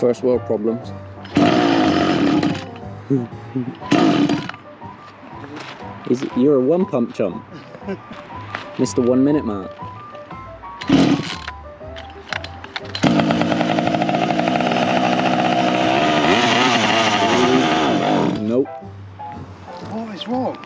First world problems. You're a one pump chump. Mr. 1 minute man. Nope. What is wrong?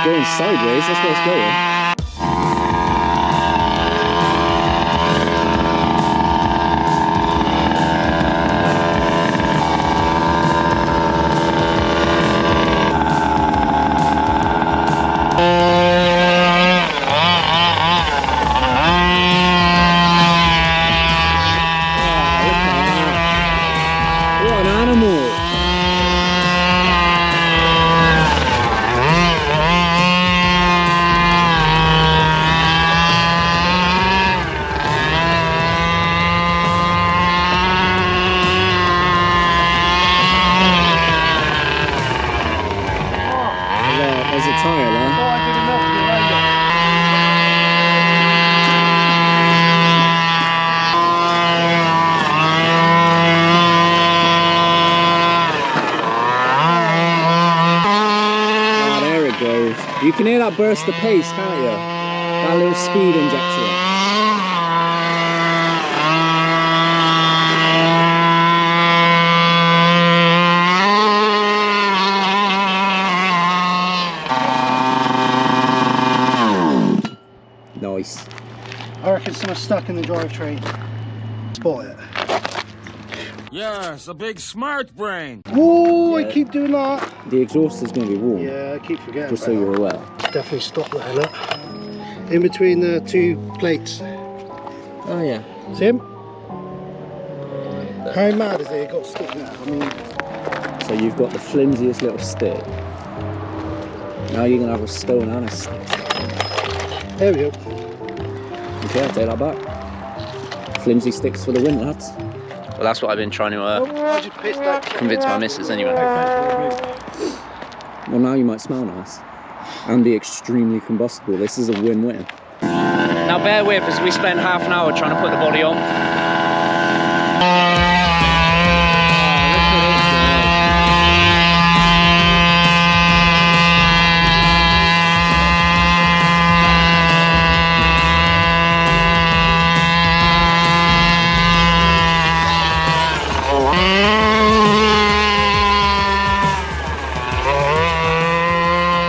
Going sideways, that's where it's going. What an animal! There's a tyre there. Oh, I did enough to land it. Oh, there it goes. You can hear that burst of pace, can't you? That little speed injection. Nice. I reckon someone's stuck in the drivetrain. Spot it. Yes, a big smart brain. Whoa, Yeah. I keep doing that. The exhaust is going to be warm. Yeah, I keep forgetting. Just so you're aware. Definitely stop there, look. In between the two plates. Oh yeah. See him? How mad is it? It got stuck there. I mean, So you've got the flimsiest little stick. Now you're going to have a stone and a stick. there we go. Okay, I'll take that back. Flimsy sticks for the win, lads. Well, that's what I've been trying to Why'd you pitch that? convince my missus anyway. Well, now you might smell nice. And be extremely combustible. This is a win-win. Now bear with as we spent half an hour trying to put the body on.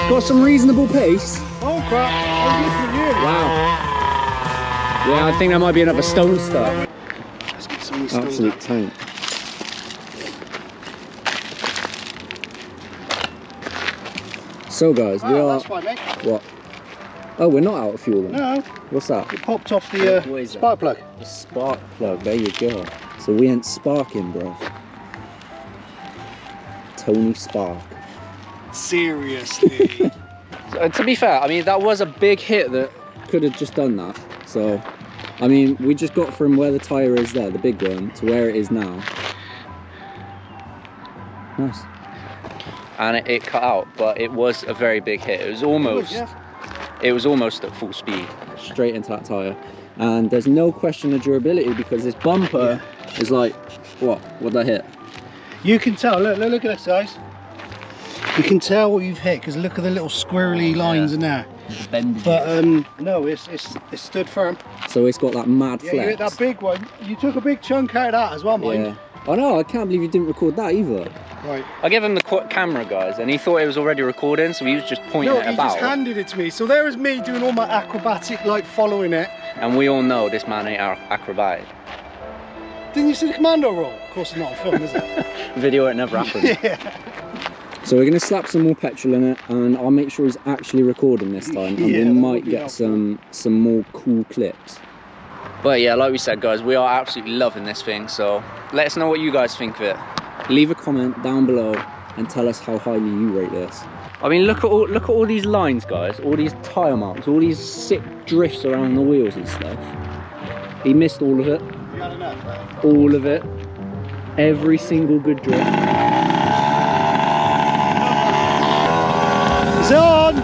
Got some reasonable pace. Oh crap, I was looking at you. Wow. Yeah, I think that might be another stone stuck. Let's get some of these stones Absolute out. tank. So guys, we Oh, are... that's fine, mate. What? Oh, we're not out of fuel then? No, What's that? it popped off the What is spark plug. The spark plug, there you go. So we ain't sparking, bro. Tony Spark. Seriously. To be fair, I mean, that was a big hit that could have just done that. So, I mean, we just got from where the tyre is there, the big one, to where it is now. Nice. And it cut out, but it was a very big hit. It was almost, it was almost at full speed, straight into that tyre. And there's no question of durability because this bumper is like, what'd I hit? You can tell, look at this, guys. You can tell what you've hit because look at the little squirrely lines in there. But no, it's stood firm. So it's got that mad Yeah, flex. you hit that big one. You took a big chunk out of that as well, mind. Yeah. Oh no, I can't believe you didn't record that either. Right. I gave him the camera, guys, and he thought it was already recording, so he was just pointing No, it he about. just handed it to me. So there was me doing all my acrobatic, like following it. And we all know this man ain't acrobatic. Didn't you see the commando roll? Of course it's not on film, is it? Video it never happened. Yeah. So we're going to slap some more petrol in it, and I'll make sure he's actually recording this time, and we might get some more cool clips. But yeah, like we said guys, we are absolutely loving this thing, so let us know what you guys think of it. Leave a comment down below and tell us how highly you rate this. I mean, look at all these lines guys, all these tyre marks, all these sick drifts around the wheels and stuff. He missed all of it. You had enough, right? All of it. Every single good drift. It's on!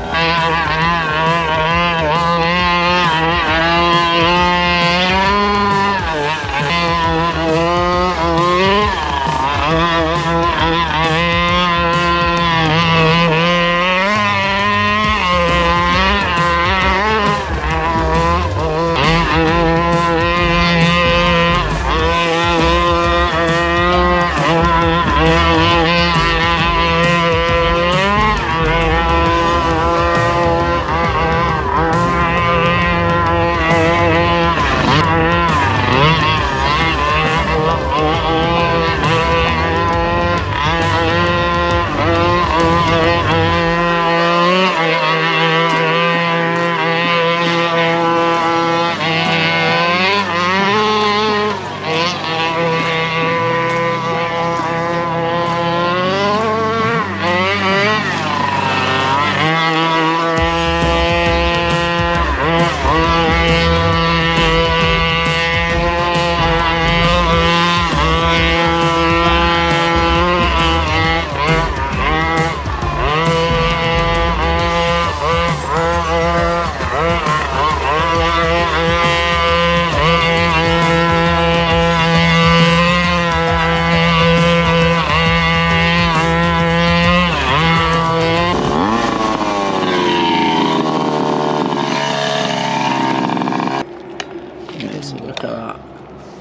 Look at that,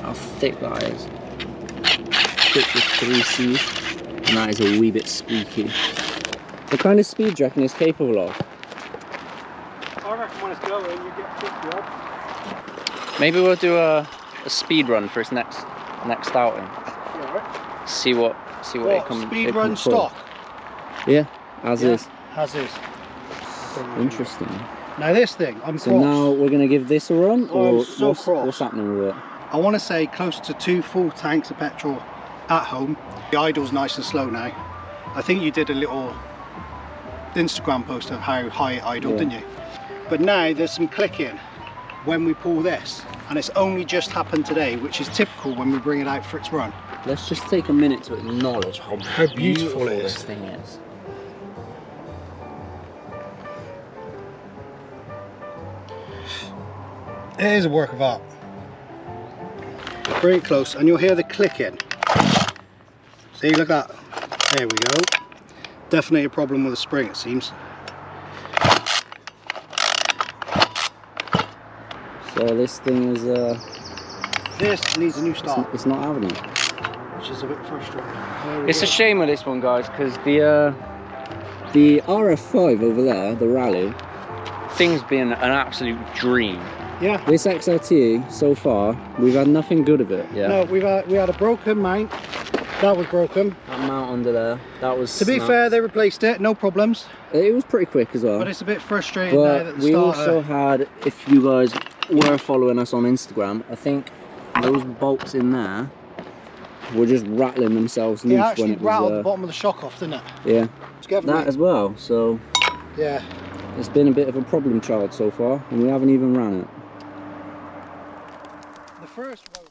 how thick that is. Thick with 3C, and that is a wee bit squeaky. What kind of speed do you reckon it's capable of? I reckon when it's going, you get 50 odd. Maybe we'll do a speed run for its next outing. Yeah, right. See what it comes. Speed run stock. Yeah, as is. As is. Interesting. Now this thing, I'm So cross. now we're gonna give this a run, or I'm so cross. what's happening with it? I want to say close to 2 full tanks of petrol at home. The idle's nice and slow now. I think you did a little Instagram post of how high it idled, didn't you? But now there's some clicking when we pull this, and it's only just happened today, which is typical when we bring it out for its run. Let's just take a minute to acknowledge how beautiful it is. this thing is. It is a work of art. Bring it close and you'll hear the clicking. See, look at that. There we go. Definitely a problem with the spring, it seems. So this thing is this needs a new start. it's not having it. Which is a bit frustrating. It's a shame with this one, guys, because the RF5 over there, the Rally, thing's been an absolute dream. Yeah. This XLT so far, we've had nothing good of it. Yeah. No, we had a broken mount. That was broken. That mount under there, that was. To be fair, they replaced it, no problems. It was pretty quick as well. But it's a bit frustrating now that the we starter... also had, if you guys were following us on Instagram, I think those bolts in there were just rattling themselves loose. It actually when it was, rattled the bottom of the shock off, didn't it? Yeah. Together That as well. So yeah. it's been a bit of a problem child so far, and we haven't even ran it. The first road.